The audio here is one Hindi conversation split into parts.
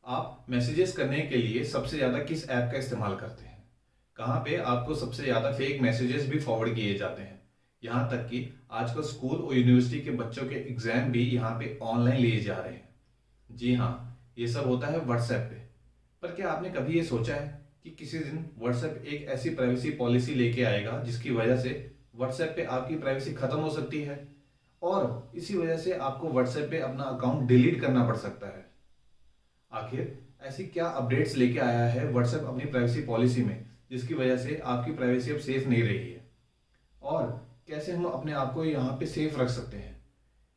आप मैसेजेस करने के लिए सबसे ज़्यादा किस ऐप का इस्तेमाल करते हैं? कहाँ पे आपको सबसे ज़्यादा फेक मैसेजेस भी फॉरवर्ड किए जाते हैं? यहाँ तक कि आजकल स्कूल और यूनिवर्सिटी के बच्चों के एग्जाम भी यहाँ पे ऑनलाइन लिए जा रहे हैं। जी हाँ, ये सब होता है व्हाट्सएप पे। पर क्या आपने कभी ये सोचा है कि किसी दिन व्हाट्सएप एक ऐसी प्राइवेसी पॉलिसी लेके आएगा जिसकी वजह से व्हाट्सएप पे आपकी प्राइवेसी खत्म हो सकती है और इसी वजह से आपको व्हाट्सएप पे अपना अकाउंट डिलीट करना पड़ सकता है? आखिर ऐसी क्या अपडेट्स लेके आया है व्हाट्सएप अपनी प्राइवेसी पॉलिसी में जिसकी वजह से आपकी प्राइवेसी अब सेफ नहीं रही है, और कैसे हम अपने आप को यहाँ पे सेफ रख सकते हैं,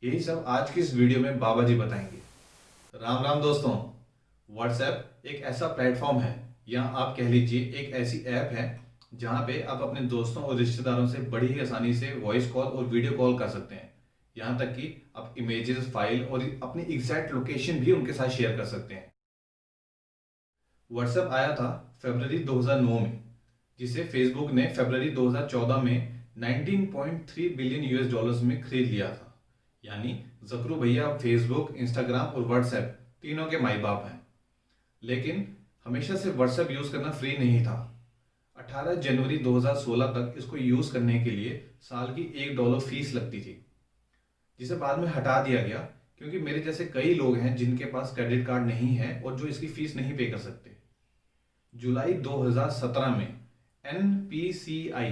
यही सब आज की इस वीडियो में बाबा जी बताएंगे। राम राम दोस्तों। व्हाट्सएप एक ऐसा प्लेटफॉर्म है या आप कह लीजिए एक ऐसी ऐप है जहाँ पे आप अपने दोस्तों और रिश्तेदारों से बड़ी ही आसानी से वॉइस कॉल और वीडियो कॉल कर सकते हैं। यहाँ तक कि आप इमेजेस, फाइल और अपनी एग्जैक्ट लोकेशन भी उनके साथ शेयर कर सकते हैं। व्हाट्सएप आया था फरवरी 2009 में, जिसे फेसबुक ने फरवरी 2014 में 19.3 बिलियन यूएस डॉलर्स में खरीद लिया था। यानी जकरू भैया फेसबुक, इंस्टाग्राम और व्हाट्सएप तीनों के माई बाप हैं। लेकिन हमेशा से व्हाट्सएप यूज़ करना फ्री नहीं था। 18 जनवरी 2016 तक इसको यूज़ करने के लिए साल की $1 फीस लगती थी, जिसे बाद में हटा दिया गया क्योंकि मेरे जैसे कई लोग हैं जिनके पास क्रेडिट कार्ड नहीं है और जो इसकी फीस नहीं पे कर सकते। जुलाई 2017 में NPCI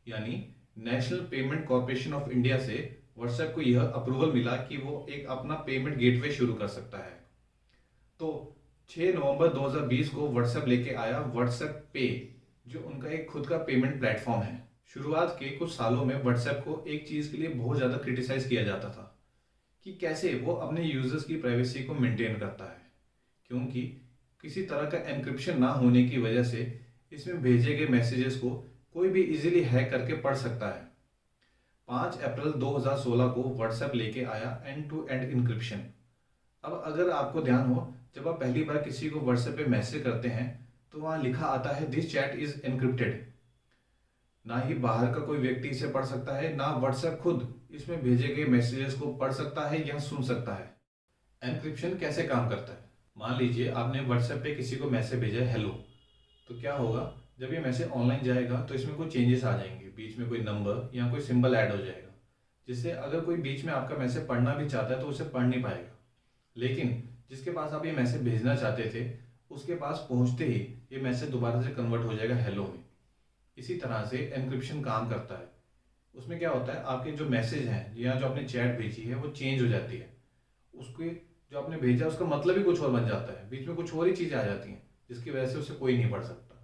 यानी national payment corporation of India से व्हाट्सएप को यह अप्रूवल मिला कि वो एक अपना पेमेंट गेटवे शुरू कर सकता है। तो 6 नवंबर 2020 को व्हाट्सएप लेके आया व्हाट्सएप पे, जो उनका एक खुद का पेमेंट प्लेटफॉर्म है। शुरुआत के कुछ सालों में व्हाट्सएप को एक चीज़ के लिए बहुत ज़्यादा क्रिटिसाइज किया जाता था कि कैसे वो अपने यूजर्स की प्राइवेसी को मेंटेन करता है, क्योंकि किसी तरह का एन्क्रिप्शन ना होने की वजह से इसमें भेजे गए मैसेजेस को कोई भी इजीली हैक करके पढ़ सकता है। 5 अप्रैल 2016 को व्हाट्सएप लेके आया एंड टू एंड इंक्रिप्शन। अब अगर आपको ध्यान हो, जब आप पहली बार किसी को व्हाट्सएप पे मैसेज करते हैं तो वहाँ लिखा आता है दिस चैट इज एनक्रिप्टेड। ना ही बाहर का कोई व्यक्ति इसे पढ़ सकता है, ना व्हाट्सएप खुद इसमें भेजे गए मैसेजेस को पढ़ सकता है या सुन सकता है। एनक्रिप्शन कैसे काम करता है? मान लीजिए आपने व्हाट्सएप पे किसी को मैसेज भेजा है हेलो, तो क्या होगा, जब ये मैसेज ऑनलाइन जाएगा तो इसमें कुछ चेंजेस आ जाएंगे, बीच में कोई नंबर या कोई सिंबल ऐड हो जाएगा, जिससे अगर कोई बीच में आपका मैसेज पढ़ना भी चाहता है तो उसे पढ़ नहीं पाएगा। लेकिन जिसके पास आप ये मैसेज भेजना चाहते थे उसके पास पहुंचते ही ये मैसेज दोबारा से कन्वर्ट हो जाएगा हेलो में। इसी तरह से एनक्रिप्शन काम करता है। उसमें क्या होता है, आपके जो मैसेज हैं या जो आपने चैट भेजी है वो चेंज हो जाती है, उसके जो आपने भेजा उसका मतलब ही कुछ और बन जाता है, बीच में कुछ और ही चीज़ें आ जाती हैं जिसकी वजह से उसे कोई नहीं पढ़ सकता।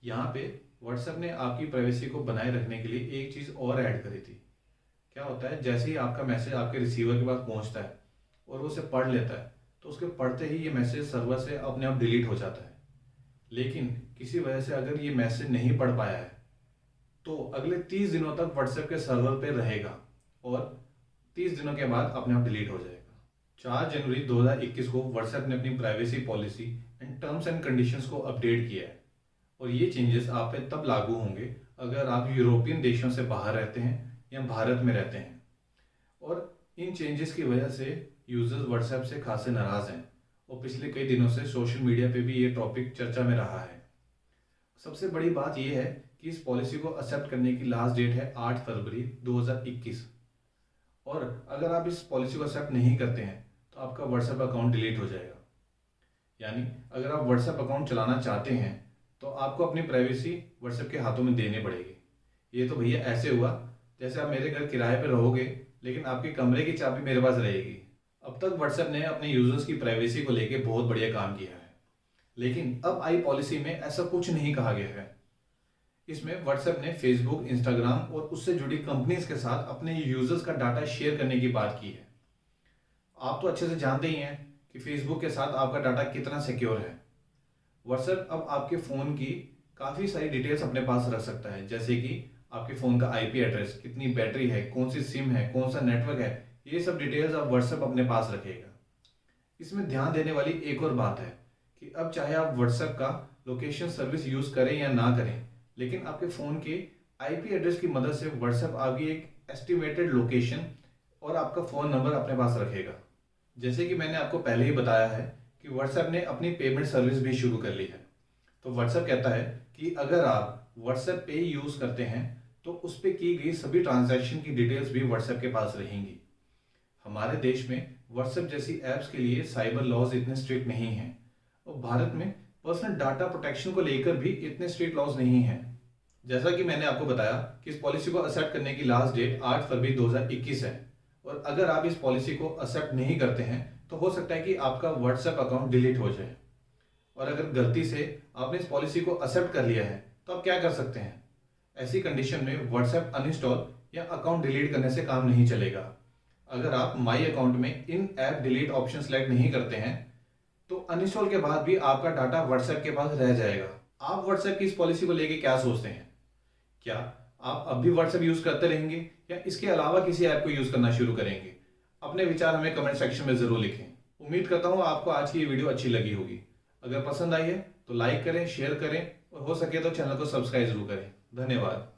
यहाँ पे व्हाट्सएप ने आपकी प्राइवेसी को बनाए रखने के लिए एक चीज़ और ऐड करी थी। क्या होता है, जैसे ही आपका मैसेज आपके रिसीवर के पास पहुँचता है और वो उसे पढ़ लेता है तो उसके पढ़ते ही ये मैसेज सर्वर से अपने आप डिलीट हो जाता है। लेकिन किसी वजह से अगर ये मैसेज नहीं पढ़ पाया है तो अगले 30 दिनों तक व्हाट्सएप के सर्वर पे रहेगा और 30 दिनों के बाद अपने आप डिलीट हो जाएगा। 4 जनवरी 2021 को व्हाट्सएप ने अपनी privacy policy and terms and conditions को अपडेट किया है, और ये चेंजेस आप पे तब लागू होंगे अगर आप यूरोपियन देशों से बाहर रहते हैं या भारत में रहते हैं। और इन चेंजेस की वजह से यूजर्स व्हाट्सएप से खासे नाराज़ हैं और पिछले कई दिनों से सोशल मीडिया पे भी ये टॉपिक चर्चा में रहा है। सबसे बड़ी बात यह है कि इस पॉलिसी को एक्सेप्ट करने की लास्ट डेट है 8 फरवरी 2021, और अगर आप इस पॉलिसी को एक्सेप्ट नहीं करते हैं तो आपका व्हाट्सएप अकाउंट डिलीट हो जाएगा। यानी अगर आप व्हाट्सएप अकाउंट चलाना चाहते हैं तो आपको अपनी प्राइवेसी व्हाट्सएप के हाथों में देनी पड़ेगी। ये तो भैया ऐसे हुआ जैसे आप मेरे घर किराए पर रहोगे लेकिन आपके कमरे की चाबी मेरे पास रहेगी। अब तक व्हाट्सएप ने अपने यूजर्स की प्राइवेसी को लेके बहुत बढ़िया काम किया है, लेकिन अब आई पॉलिसी में ऐसा कुछ नहीं कहा गया है। इसमें व्हाट्सएप ने फेसबुक, इंस्टाग्राम और उससे जुड़ी कंपनीज के साथ अपने यूजर्स का डाटा शेयर करने की बात की है। आप तो अच्छे से जानते ही हैं कि फेसबुक के साथ आपका डाटा कितना सिक्योर है। व्हाट्सएप अब आपके फ़ोन की काफ़ी सारी डिटेल्स अपने पास रख सकता है, जैसे कि आपके फ़ोन का आईपी एड्रेस, कितनी बैटरी है, कौन सी सिम है, कौन सा नेटवर्क है, ये सब डिटेल्स अब व्हाट्सएप अपने पास रखेगा। इसमें ध्यान देने वाली एक और बात है कि अब चाहे आप व्हाट्सएप का लोकेशन सर्विस यूज़ करें या ना करें, लेकिन आपके फ़ोन के आईपी एड्रेस की मदद से व्हाट्सएप आपकी एक एस्टिमेटेड लोकेशन और आपका फ़ोन नंबर अपने पास रखेगा। जैसे कि मैंने आपको पहले ही बताया है कि व्हाट्सएप ने अपनी पेमेंट सर्विस भी शुरू कर ली है। तो व्हाट्सएप कहता है कि अगर आप व्हाट्सएप पे यूज़ करते हैं तो उस पर की गई सभी ट्रांजैक्शन की डिटेल्स भी व्हाट्सएप के पास रहेंगी। हमारे देश में व्हाट्सएप जैसी ऐप्स के लिए साइबर लॉज इतने स्ट्रिक्ट नहीं हैं और भारत में पर्सनल डाटा प्रोटेक्शन को लेकर भी इतने स्ट्रिक्ट लॉज नहीं हैं। जैसा कि मैंने आपको बताया कि इस पॉलिसी को एक्सेप्ट करने की लास्ट डेट 8 फरवरी 2021 है और अगर आप इस पॉलिसी को एक्सेप्ट नहीं करते हैं तो हो सकता है कि आपका व्हाट्सएप अकाउंट डिलीट हो जाए। और अगर गलती से आपने इस पॉलिसी को एक्सेप्ट कर लिया है तो आप क्या कर सकते हैं? ऐसी कंडीशन में व्हाट्सएप अनइंस्टॉल या अकाउंट डिलीट करने से काम नहीं चलेगा। अगर आप माई अकाउंट में इन ऐप डिलीट ऑप्शन सेलेक्ट नहीं करते हैं तो अनइंस्टॉल के बाद भी आपका डाटा व्हाट्सएप के पास रह जाएगा। आप व्हाट्सएप की इस पॉलिसी को लेके क्या सोचते हैं? क्या आप अब भी व्हाट्सएप यूज करते रहेंगे या इसके अलावा किसी ऐप को यूज करना शुरू करेंगे? अपने विचार हमें कमेंट सेक्शन में जरूर लिखें। उम्मीद करता हूँ आपको आज की ये वीडियो अच्छी लगी होगी। अगर पसंद आई है तो लाइक करें, शेयर करें और हो सके तो चैनल को सब्सक्राइब जरूर करें। धन्यवाद।